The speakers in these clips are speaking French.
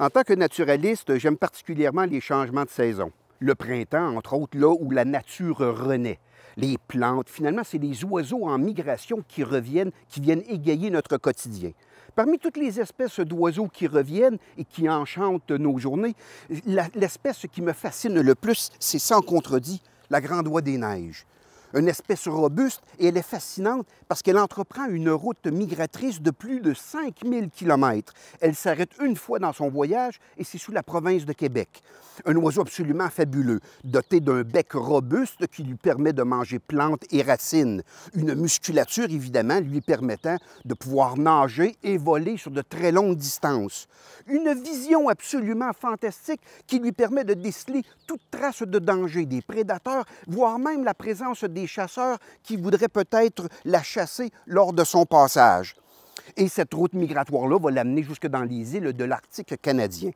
En tant que naturaliste, j'aime particulièrement les changements de saison. Le printemps, entre autres, là où la nature renaît. Les plantes, finalement, c'est les oiseaux en migration qui reviennent, qui viennent égayer notre quotidien. Parmi toutes les espèces d'oiseaux qui reviennent et qui enchantent nos journées, l'espèce qui me fascine le plus, c'est sans contredit la grande oie des neiges. Une espèce robuste et elle est fascinante parce qu'elle entreprend une route migratrice de plus de 5000 km. Elle s'arrête une fois dans son voyage et c'est sous la province de Québec. Un oiseau absolument fabuleux, doté d'un bec robuste qui lui permet de manger plantes et racines. Une musculature, évidemment, lui permettant de pouvoir nager et voler sur de très longues distances. Une vision absolument fantastique qui lui permet de déceler toute trace de danger des prédateurs, voire même la présence des chasseurs qui voudraient peut-être la chasser lors de son passage. Et cette route migratoire-là va l'amener jusque dans les îles de l'Arctique canadien.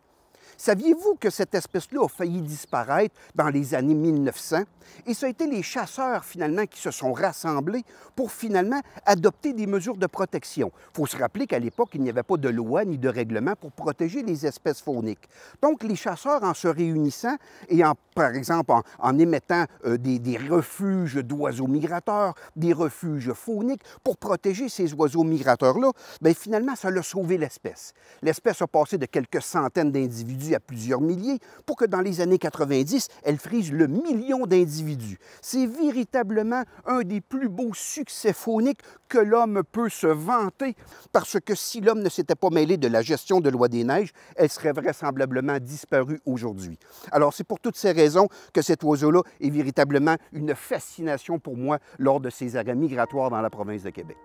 Saviez-vous que cette espèce-là a failli disparaître dans les années 1900? Et ça a été les chasseurs, finalement, qui se sont rassemblés pour, finalement, adopter des mesures de protection. Il faut se rappeler qu'à l'époque, il n'y avait pas de loi ni de règlement pour protéger les espèces fauniques. Donc, les chasseurs, en se réunissant et, par exemple, en émettant des refuges d'oiseaux migrateurs, des refuges fauniques pour protéger ces oiseaux migrateurs-là, bien, finalement, ça a sauvé l'espèce. L'espèce a passé de quelques centaines d'individus à plusieurs milliers pour que dans les années 90, elle frise le million d'individus. C'est véritablement un des plus beaux succès fauniques que l'homme peut se vanter parce que si l'homme ne s'était pas mêlé de la gestion de l'oie des neiges, elle serait vraisemblablement disparue aujourd'hui. Alors c'est pour toutes ces raisons que cet oiseau-là est véritablement une fascination pour moi lors de ses arrêts migratoires dans la province de Québec.